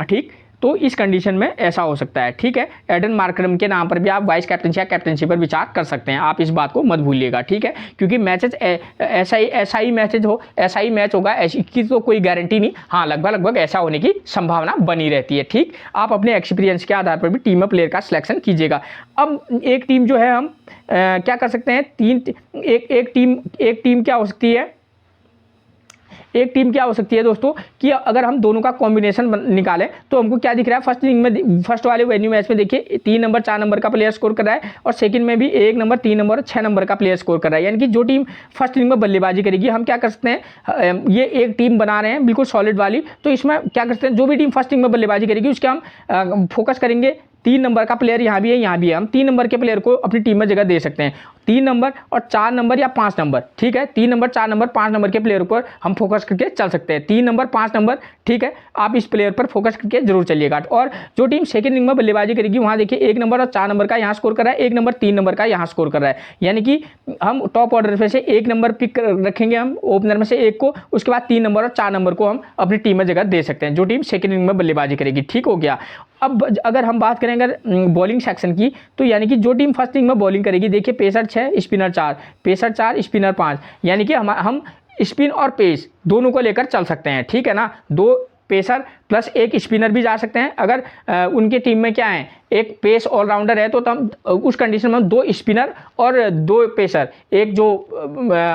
ठीक, तो इस कंडीशन में ऐसा हो सकता है। ठीक है, एडन मार्करम के नाम पर भी आप वाइस कैप्टनसी या कैप्टनसी पर विचार कर सकते हैं, आप इस बात को मत भूलिएगा। ठीक है, क्योंकि मैचेस ऐसा ही मैच होगा, ऐसी की तो कोई गारंटी नहीं, हाँ लगभग ऐसा होने की संभावना बनी रहती है। ठीक, आप अपने एक्सपीरियंस के आधार पर भी टीम में प्लेयर का सिलेक्शन कीजिएगा। अब एक टीम जो है हम क्या कर सकते हैं, एक टीम क्या हो सकती है, एक टीम क्या हो सकती है दोस्तों, कि अगर हम दोनों का कॉम्बिनेशन निकालें तो हमको क्या दिख रहा है, फर्स्ट इनिंग में, फर्स्ट वाले वेन्यू मैच में देखिए 3 नंबर 4 नंबर का प्लेयर स्कोर कर रहा है, और सेकंड में भी 1 नंबर 3 नंबर 6 नंबर का प्लेयर स्कोर कर रहा है। यानी कि जो टीम फर्स्ट इनिंग में बल्लेबाजी करेगी, हम क्या कर सकते हैं, ये एक टीम बना रहे हैं बिल्कुल सॉलिड वाली, तो इसमें क्या कर सकते हैं, जो भी टीम फर्स्ट इनिंग में बल्लेबाजी करेगी उसके हम फोकस करेंगे। 3 नंबर का प्लेयर यहाँ भी है, यहाँ भी है, हम 3 नंबर के प्लेयर को अपनी टीम में जगह दे सकते हैं। 3 नंबर और 4 नंबर या 5 नंबर, ठीक है, 3 नंबर 4 नंबर 5 नंबर के प्लेयर पर हम फोकस करके चल सकते हैं। 3 नंबर 5 नंबर, ठीक है, आप इस प्लेयर पर फोकस करके जरूर चलिएगा। और जो टीम सेकंड इनिंग में बल्लेबाजी करेगी, वहाँ देखिए 1 नंबर और 4 नंबर का यहाँ स्कोर कर रहा है, 1 नंबर 3 नंबर का यहाँ स्कोर कर रहा है। यानी कि हम टॉप ऑर्डर में से 1 नंबर पिक रखेंगे, हम ओपनर में से एक को, उसके बाद 3 नंबर और 4 नंबर को हम अपनी टीम में जगह दे सकते हैं, जो टीम सेकंड इनिंग में बल्लेबाजी करेगी। ठीक हो गया। अब अगर हम बात करें अगर बॉलिंग सेक्शन की, तो यानी कि जो टीम फर्स्ट इनिंग में बॉलिंग करेगी, देखिए पेसर 6 स्पिनर 4, पेसर 4 स्पिनर 5, यानी कि हम स्पिन और पेस दोनों को लेकर चल सकते हैं। ठीक है ना, 2 पेसर प्लस 1 स्पिनर भी जा सकते हैं। अगर उनकी टीम में क्या है, एक पेस ऑलराउंडर है, तो हम उस कंडीशन में 2 स्पिनर और 2 पेसर, एक जो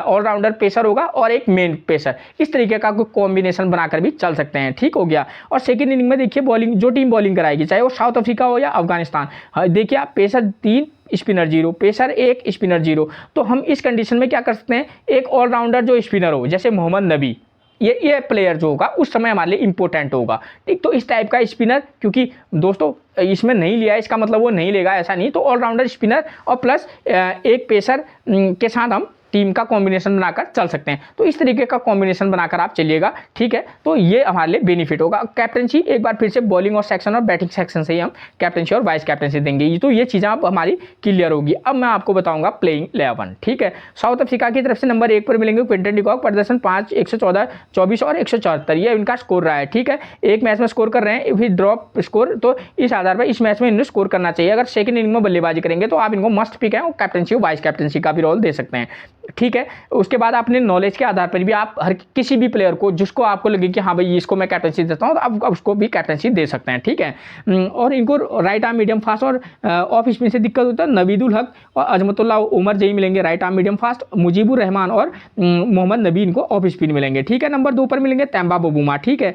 ऑलराउंडर पेसर होगा और एक मेन पेसर, इस तरीके का कोई कॉम्बिनेशन बनाकर भी चल सकते हैं। ठीक हो गया। और सेकंड इनिंग में देखिए बॉलिंग, जो टीम बॉलिंग कराएगी, चाहे वो साउथ अफ्रीका हो या अफगानिस्तान, देखिए आप पेसर 3 स्पिनर 0, पेसर 1 स्पिनर 0, तो हम इस कंडीशन में क्या कर सकते हैं, एक ऑलराउंडर जो स्पिनर हो, जैसे मोहम्मद नबी, ये प्लेयर जो होगा उस समय हमारे लिए इंपॉर्टेंट होगा। ठीक, तो इस टाइप का स्पिनर, क्योंकि दोस्तों इसमें नहीं लिया है इसका मतलब वो नहीं लेगा, ऐसा नहीं, तो ऑलराउंडर स्पिनर और प्लस एक पेसर के साथ हम टीम का कॉम्बिनेशन बनाकर चल सकते हैं। तो इस तरीके का कॉम्बिनेशन बनाकर आप चलिएगा। ठीक है, तो ये हमारे लिए बेनिफिट होगा। कैप्टनसी एक बार फिर से बॉलिंग और सेक्शन और बैटिंग सेक्शन से ही हम कैप्टनसी और वाइस कैप्टनसी देंगे, तो ये चीज़ें आप हमारी क्लियर होगी। अब मैं आपको बताऊंगा प्लेइंग 11। ठीक है, साउथ अफ्रीका की तरफ से नंबर 1 पर मिलेंगे क्विंटन डिकॉक, प्रदर्शन 5, 114, 24 और 174, ये इनका स्कोर रहा है। ठीक है, एक मैच में स्कोर कर रहे हैं, फिर ड्रॉप स्कोर, तो इस आधार पर इस मैच में इन्हें स्कोर करना चाहिए। अगर सेकंड इनिंग में बल्लेबाजी करेंगे तो आप इनको मस्ट पिक है, और कैप्टनसी और वाइस कैप्टनसी का भी रोल दे सकते हैं। ठीक है, उसके बाद अपने नॉलेज के आधार पर भी आप हर किसी भी प्लेयर को जिसको आपको लगे कि हाँ भाई इसको मैं कैप्टनसी देता हूँ, तो आप उसको भी कैप्टनसी दे सकते हैं। ठीक है, और इनको राइट आर्म मीडियम फास्ट और ऑफ स्पिन से दिक्कत होता है, नवीदुल हक और अजमतुल्लाह उमर जही मिलेंगे right arm medium fast, Mujeebur Rahman और मोहम्मद नबी इनको ऑफ स्पिन मिलेंगे। ठीक है, नंबर 2 पर मिलेंगे तेम्बा बबूमा। ठीक है,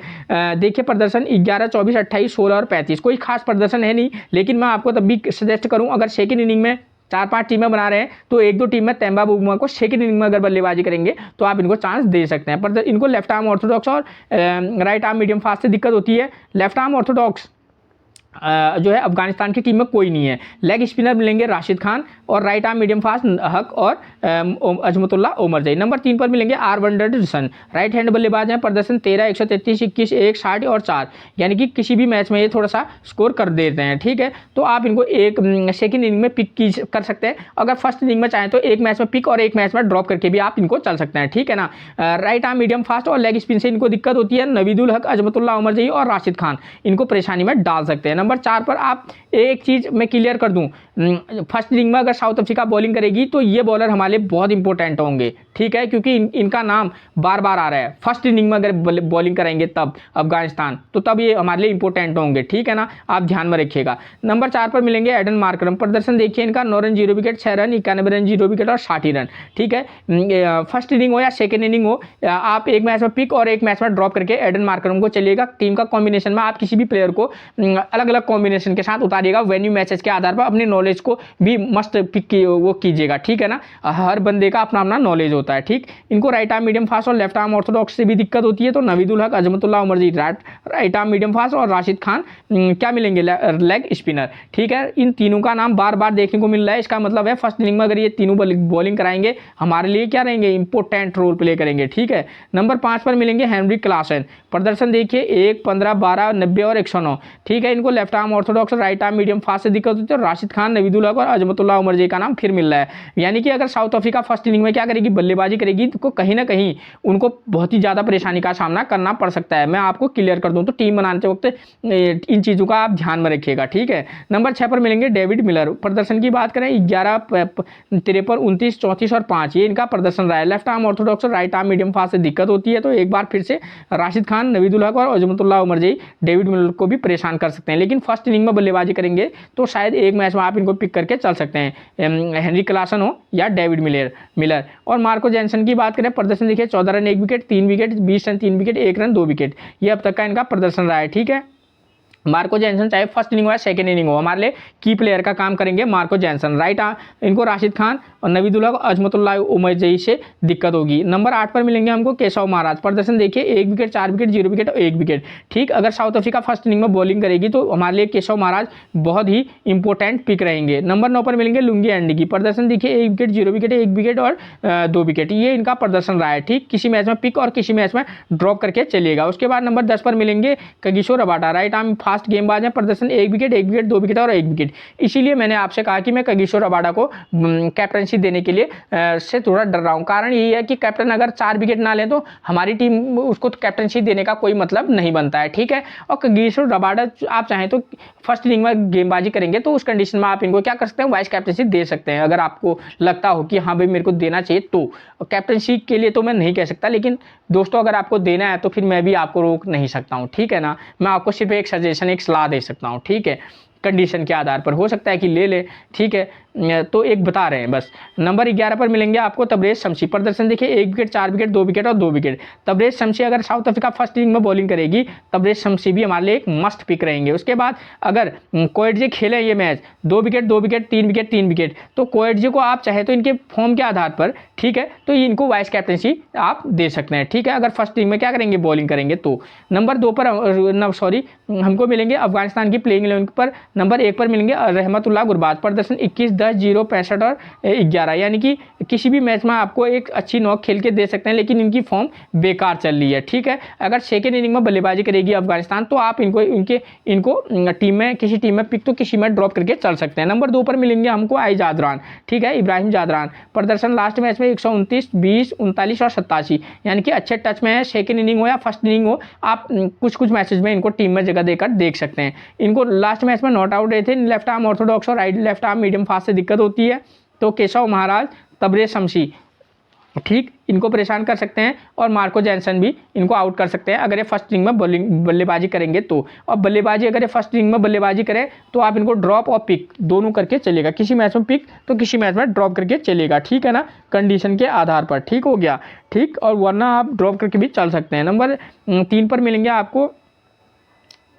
देखिए प्रदर्शन 11, 24, 28, 16 और 35, कोई खास प्रदर्शन है नहीं, लेकिन मैं आपको तब भी सजेस्ट करूँ, अगर सेकंड इनिंग में 4-5 टीमें बना रहे हैं तो 1-2 टीम में तेम्बा बबूमा को सेकंड इनिंग में अगर बल्लेबाजी करेंगे तो आप इनको चांस दे सकते हैं। पर इनको लेफ्ट आर्म ऑर्थोडॉक्स और राइट आर्म मीडियम फास्ट से दिक्कत होती है। लेफ्ट आर्म ऑर्थोडॉक्स जो है अफगानिस्तान की टीम में कोई नहीं है। लेग स्पिनर मिलेंगे राशिद खान और राइट आर्म मीडियम फास्ट हक और अजमतुल्लाह उमर जही। नंबर 3 पर मिलेंगे आर वंडरसन, राइट हैंड बल्लेबाज हैं, प्रदर्शन 13, 133, 21, 1, 60 और 4, यानी कि किसी भी मैच में ये थोड़ा सा स्कोर कर देते हैं। ठीक है, तो आप इनको एक सेकंड इनिंग में पिक कर सकते हैं। अगर फर्स्ट इनिंग में चाहें तो एक मैच में पिक और एक मैच में ड्रॉप करके भी आप इनको चल सकते हैं। ठीक है ना, राइट आर्म मीडियम फास्ट और लेग स्पिन से इनको दिक्कत होती है। नवीदुल हक, अजमतुल्लाह उमर जही और राशिद खान इनको परेशानी में डाल सकते हैं। नंबर 4 पर आप एक चीज़ मैं क्लियर कर दूं, फर्स्ट इनिंग में अगर साउथ अफ्रीका बॉलिंग करेगी तो ये बॉलर हमारे लिए बहुत इंपॉर्टेंट होंगे, ठीक है, क्योंकि इनका नाम बार बार आ रहा है। फर्स्ट इनिंग में अगर बॉलिंग करेंगे तब अफगानिस्तान, तो तब ये हमारे लिए इंपॉर्टेंट होंगे, ठीक है ना, आप ध्यान में रखिएगा। नंबर 4 पर मिलेंगे एडन मार्करम। प्रदर्शन देखिए इनका 9 run 0 wicket, 6 run, 91 run 0 wicket और 60 रन, ठीक है। फर्स्ट इनिंग हो या सेकेंड इनिंग हो, आप एक मैच में पिक और एक मैच में ड्रॉप करके एडन मार्करम को चलिएगा। टीम का कॉम्बिनेशन में आप किसी भी प्लेयर को अलग अलग कॉम्बिनेशन के साथ उतारिएगा, वेन्यू मैचेस के आधार पर अपनी नॉलेज को भी मस्त पिक वो कीजिएगा, ठीक है ना। हर बंदे का अपना अपना नॉलेज होता है, ठीक। इनको राइट आर्म मीडियम फास्ट और लेफ्ट आर्म ऑर्थोडॉक्स से भी दिक्कत होती है, तो Naveen ul Haq, Azmatullah Omarzai right arm medium fast और राशिद खान क्या मिलेंगे, लेग स्पिनर, ठीक है। इन तीनों का नाम बार बार देखने को मिल रहा है, इसका मतलब है फर्स्ट इनिंग में अगर ये तीनों बॉलिंग कराएंगे हमारे लिए क्या रहेंगे, इंपॉर्टेंट रोल प्ले करेंगे, ठीक है। नंबर 5 पर मिलेंगे हेनरी क्लासन। प्रदर्शन देखिए 1, 15, 12, 90 और 109, ठीक है। इनको लेफ्ट आर्म ऑर्थोडॉक्स और राइट आर्म मीडियम फास्ट से दिक्कत होती है, और राशिद खान, नवीदुल हक और अजमतुल्लाह उमरजी का नाम फिर मिल रहा है। यानी कि अगर साउथ अफ्रीका फर्स्ट इनिंग में क्या करेगी, बल्लेबाजी करेगी, तो कहीं ना कहीं उनको बहुत ही ज़्यादा परेशानी का सामना करना पड़ सकता है। मैं आपको क्लियर कर दूं, तो टीम बनाते वक्त इन चीज़ों का आप ध्यान में रखिएगा, ठीक है। नंबर 6 पर मिलेंगे डेविड मिलर। प्रदर्शन की बात करें 11, 53, 29, 34 और 5, ये इनका प्रदर्शन रहा है। लेफ्ट आर्म ऑर्थोडॉक्स और राइट आर्म मीडियम फास्ट से दिक्कत होती है, तो एक बार फिर से राशिद खान, नवीदुल हक और अजमतुल्लाह उमरजी डेविड मिलर को भी परेशान कर सकते हैं। लेकिन फर्स्ट इनिंग में बल्लेबाजी करेंगे तो शायद एक मैच में आप इनको पिक करके चल सकते हैं, हेनरी क्लासन हो या डेविड मिलर। और मार्को जैनसन की बात करें, प्रदर्शन देखिए 14 run 1 wicket, 3 wicket, 20 run 3 wicket, 1 run 2 wicket, ये अब तक का इनका प्रदर्शन रहा है, ठीक है। मार्को जैनसन चाहे फर्स्ट इनिंग हो या सेकंड इनिंग हो, हमारे लिए की प्लेयर का काम करेंगे मार्को जैनसन। राइट इनको राशिद खान और नवीदुल हक, अजमतुल्लाह उमरजी से दिक्कत होगी। नंबर 8 पर मिलेंगे हमको केशव महाराज। प्रदर्शन देखिए 1 विकेट, 4 विकेट, 0 विकेट और 1 विकेट, ठीक। अगर साउथ अफ्रीका फर्स्ट इनिंग में बॉलिंग करेगी तो हमारे लिए केशव महाराज बहुत ही इंपॉर्टेंट पिक रहेंगे। नंबर 9 पर मिलेंगे लुंगी एंडी की। प्रदर्शन देखिए 1 विकेट, 0 विकेट, 1 विकेट और 2 विकेट, ये इनका प्रदर्शन रहा है, ठीक। किसी मैच में पिक और किसी मैच में ड्रॉप करके चलिएगा। उसके बाद नंबर 10 पर मिलेंगे Kagiso Rabada. Right arm fast गेंदबाज है, प्रदर्शन 1 विकेट, 1 विकेट, 2 विकेट और 1 विकेट। इसीलिए मैंने आपसे कहा कि मैं कगिसो रबाडा को कैप्टनसी देने के लिए से थोड़ा डर रहा हूं। कारण ये है कि कैप्टन अगर 4 विकेट ना ले तो हमारी टीम उसको कैप्टनसी देने का कोई मतलब नहीं बनता है, ठीक है। और कगिसो रबाडा आप चाहें तो फर्स्ट इनिंग में गेंदबाजी करेंगे तो उस कंडीशन में आप इनको क्या कर सकते हैं, वाइस कैप्टनसी दे सकते हैं। अगर आपको लगता हो कि हाँ भाई मेरे को देना चाहिए, तो कैप्टनसी के लिए तो मैं नहीं कह सकता, लेकिन दोस्तों अगर आपको देना है तो फिर मैं भी आपको रोक नहीं सकता हूँ, ठीक है ना। मैं आपको सिर्फ एक सजेशन, एक सलाह दे सकता हूँ, ठीक है। कंडीशन के आधार पर हो सकता है कि ले ले, ठीक है, तो एक बता रहे हैं बस। नंबर 11 पर मिलेंगे आपको तबरेज शमसी। प्रदर्शन देखिए 1 विकेट, 4 विकेट, 2 विकेट और 2 विकेट। तबरेज शमसी अगर साउथ अफ्रीका फर्स्ट इनिंग में बॉलिंग करेगी, तबरेज शमसी भी हमारे लिए एक मस्त पिक रहेंगे। उसके बाद अगर कोएटजे खेले ये match 2 wicket, 2 wicket, 3 wicket, 3 wicket, तो कोएटजे को आप चाहे तो इनके फॉर्म के आधार पर, ठीक है, तो इनको वाइस कैप्टनसी आप दे सकते हैं, ठीक है, अगर फर्स्ट इनिंग में क्या करेंगे, बॉलिंग करेंगे तो। नंबर 2 पर हमको मिलेंगे अफगानिस्तान की प्लेइंग 11 पर। नंबर 1 पर मिलेंगे रहमतुल्लाह गुरबाज। प्रदर्शन 21, 10, 0, 65 और 11, यानी कि किसी भी मैच में आपको एक अच्छी नॉक खेल के दे सकते हैं, लेकिन इनकी फॉर्म बेकार चल रही है, ठीक है। अगर सेकेंड इनिंग में बल्लेबाजी करेगी अफगानिस्तान तो आप इनको टीम में, किसी टीम में पिक तो किसी में ड्रॉप करके चल सकते हैं। नंबर 2 पर मिलेंगे हमको आई जादरान, ठीक है, इब्राहिम जादरान। प्रदर्शन लास्ट मैच में 129, 20, 39 और 87, यानी कि अच्छे टच में है। सेकेंड इनिंग हो या फर्स्ट इनिंग हो, आप कुछ मैचेज में इनको टीम में जगह देकर देख सकते हैं। इनको लास्ट मैच में नॉट आउट रहे थे, लेफ्ट आर्म ऑर्थोडॉक्स और right left arm medium fast से दिक्कत होती है, तो केशव महाराज, तबरेज शमसी, ठीक, इनको परेशान कर सकते हैं। और मार्को जैनसन भी इनको आउट कर सकते हैं अगर ये फर्स्ट इनिंग में बल्लेबाजी करेंगे तो। और बल्लेबाजी अगर ये फर्स्ट इनिंग में बल्लेबाजी करें तो आप इनको ड्रॉप और पिक दोनों करके चलेगा, किसी मैच में पिक तो किसी मैच में ड्रॉप करके चलेगा, ठीक है ना, कंडीशन के आधार पर, ठीक हो गया, ठीक। और वरना आप ड्रॉप करके भी चल सकते हैं। नंबर 3 पर मिलेंगे आपको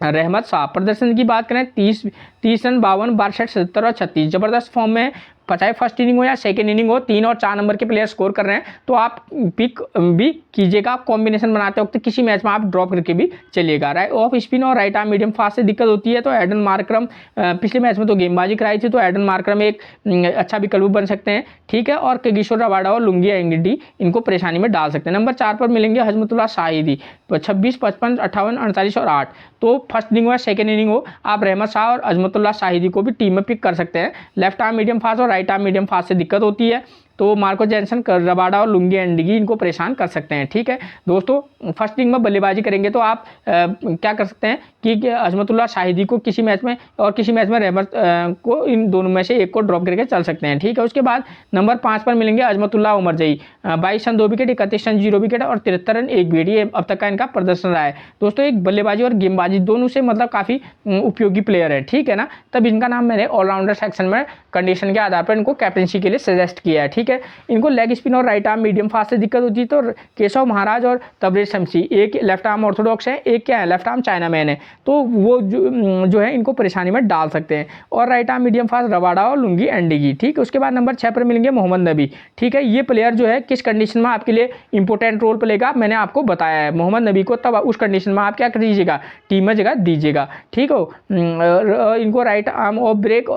रहमत साहब। प्रदर्शन की बात करें 30 रन, 52, 62, 77 और 36, जबरदस्त फॉर्म में। चाहे फर्स्ट इनिंग हो या सेकेंड इनिंग हो, 3 और 4 नंबर के प्लेयर स्कोर कर रहे हैं तो आप पिक भी कीजिएगा। कॉम्बिनेशन बनाते वक्त किसी मैच में आप ड्रॉप करके भी चलिएगा। राइट ऑफ स्पिन और राइट आर्म मीडियम फास्ट से दिक्कत होती है, तो एडन मार्करम पिछले मैच में तो गेंदबाजी कराई थी, तो एडन मार्करम एक अच्छा विकल्प बन सकते हैं, ठीक है। और कगिसो रबाडा और लुंगी एंडी इनको परेशानी में डाल सकते हैं। नंबर 4 पर मिलेंगे हजमतुल्लाह शाहिदी। 26, 55, 58, 48 और 8, तो फर्स्ट इनिंग हो या सेकेंड इनिंग हो, आप रहमत शाह और अजमतुल्लाह शाहिदी को भी टीम में पिक कर सकते हैं। लेफ्ट आर्म मीडियम फास्ट और राइट आर्म मीडियम फास्ट से दिक्कत होती है, तो मार्को जैनसन, रबाडा और लुंगी एंडगी इनको परेशान कर सकते हैं। ठीक है दोस्तों, फर्स्ट इनिंग में बल्लेबाजी करेंगे तो आप क्या कर सकते हैं कि अजमतुल्लाह शाहिदी को किसी मैच में और किसी मैच में रहमत को, इन दोनों में से एक को ड्रॉप करके चल सकते हैं। ठीक है, उसके बाद नंबर 5 पर मिलेंगे Azmatullah Omarzai, 22 run 2 wicket, 31 run 0 wicket और 73 रन 1 विकेट, ये अब तक का इनका प्रदर्शन रहा है। दोस्तों एक बल्लेबाजी और गेंदबाजी दोनों से मतलब काफ़ी उपयोगी प्लेयर है। ठीक है ना, तब इनका नाम मैंने ऑलराउंडर सेक्शन में कंडीशन के आधार पर इनको कैप्टनसी के लिए सजेस्ट किया है। ठीक है, इनको लेग स्पिन और राइट आर्म मीडियम फास्ट से दिक्कत होती है, तो केशव महाराज और तबरेज शमसी, एक लेफ्ट आर्म ऑर्थोडॉक्स है, एक क्या है लेफ्ट आर्म चाइना मैन है, तो वो जो है इनको परेशानी में डाल सकते हैं। और right arm medium fast Rabada और लुंगी एंडगी। ठीक है, उसके बाद नंबर 6 पर मिलेंगे मोहम्मद नबी। ठीक है, ये प्लेयर जो है किस कंडीशन में आपके लिए इंपॉर्टेंट रोल प्लेगा मैंने आपको बताया है। मोहम्मद नबी को तब उस कंडीशन में आप क्या कर दीजिएगा, टीम में जगह दीजिएगा। ठीक हो, इनको राइट आर्म ऑफ ब्रेक,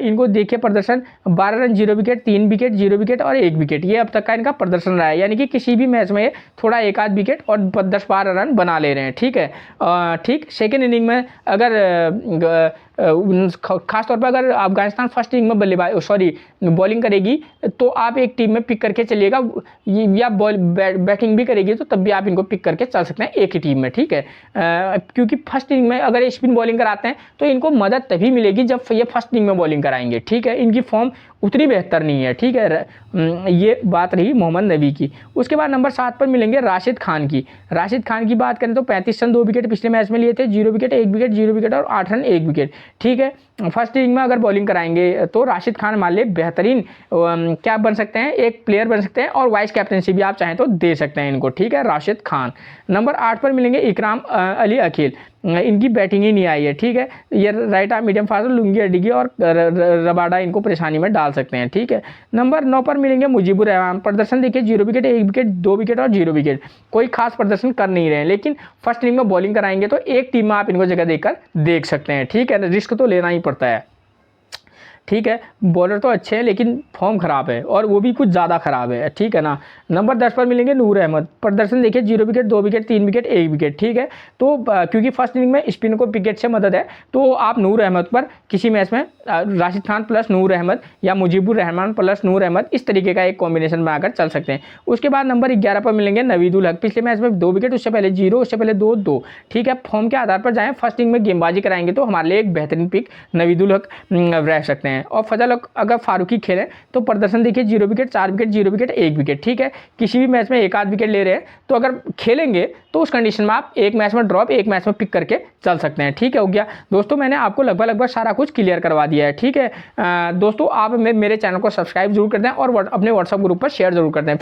इनको देखिए प्रदर्शन 12 रन 0 विकेट, 3 विकेट, 0 विकेट और 1 विकेट, ये अब तक का इनका प्रदर्शन रहा है। यानी कि किसी भी मैच में थोड़ा एक आध विकेट और 10-12 रन बना ले रहे हैं। ठीक है, ठीक सेकेंड इनिंग में अगर खासतौर पर अगर अफगानिस्तान फर्स्ट इनिंग में बॉलिंग करेगी तो आप एक टीम में पिक करके चलिएगा, या बैटिंग भी करेगी तो तब भी आप इनको पिक करके चल सकते हैं एक ही टीम में। ठीक है, क्योंकि फर्स्ट इनिंग में अगर स्पिन बॉलिंग कराते हैं तो इनको मदद तभी मिलेगी जब ये फर्स्ट इनिंग में बॉलिंग कराएंगे। ठीक है, इनकी फॉर्म उतनी बेहतर नहीं है। ठीक है, ये बात रही मोहम्मद नबी की। उसके बाद नंबर 7 पर मिलेंगे राशिद खान की। राशिद खान की बात करें तो 35 रन 2 विकेट पिछले मैच में लिए थे, 0 विकेट 1 विकेट 0 विकेट और 8 रन 1 विकेट। ठीक है, फर्स्ट इनिंग में अगर बॉलिंग कराएंगे तो राशिद खान मान लिए बेहतरीन क्या बन सकते हैं, एक प्लेयर बन सकते हैं, और वाइस कैप्टनसी भी आप चाहें तो दे सकते हैं इनको। ठीक है, राशिद खान। नंबर 8 पर मिलेंगे इकराम अली अकील, इनकी बैटिंग ही नहीं आई है। ठीक है, ये right arm medium fast Lungi एंडगी और रबाडा इनको परेशानी में डाल सकते हैं। ठीक है, नंबर 9 पर मिलेंगे मुजीबुर रहमान। प्रदर्शन देखिए 0 विकेट 1 विकेट 2 विकेट और 0 विकेट, कोई खास प्रदर्शन कर नहीं रहे हैं, लेकिन फर्स्ट इनिंग में बॉलिंग कराएंगे तो एक टीम में आप इनको जगह देकर देख सकते हैं। ठीक है, रिस्क तो लेना ही पड़ता है। ठीक है, बॉलर तो अच्छे हैं लेकिन फॉर्म खराब है, और वो भी कुछ ज़्यादा खराब है। ठीक है ना, नंबर 10 पर मिलेंगे नूर अहमद। प्रदर्शन देखिए 0 विकेट 2 विकेट 3 विकेट 1 विकेट। ठीक है, तो क्योंकि फर्स्ट इनिंग में स्पिन को विकेट से मदद है तो आप नूर अहमद पर किसी मैच में राशिद खान प्लस नूर अहमद या मुजीबुर रहमान प्लस नूर अहमद, इस तरीके का एक कॉम्बिनेशन बनाकर चल सकते हैं। उसके बाद नंबर 11 पर मिलेंगे नवीदुल हक। पिछले मैच में 2 विकेट, उससे पहले 0, उससे पहले 2-2। ठीक है, फॉर्म के आधार पर जाएँ, फर्स्ट इनिंग में गेंदबाजी कराएंगे तो हमारे लिए एक बेहतरीन पिक नवीदुल हक रह सकते हैं। और फजल अगर फारूकी खेलें तो प्रदर्शन देखिए 0 विकेट 4 विकेट 0 विकेट 1 विकेट। ठीक है, किसी भी मैच में एक आध विकेट ले रहे हैं तो अगर खेलेंगे तो उस कंडीशन में आप एक मैच में ड्रॉप, एक मैच में पिक करके चल सकते हैं। ठीक है, हो गया दोस्तों, मैंने आपको लगभग सारा कुछ क्लियर करवा दिया है। ठीक है दोस्तों, आप मेरे चैनल को सब्सक्राइब जरूर कर दें और अपने व्हाट्सएप ग्रुप पर शेयर जरूर कर दें।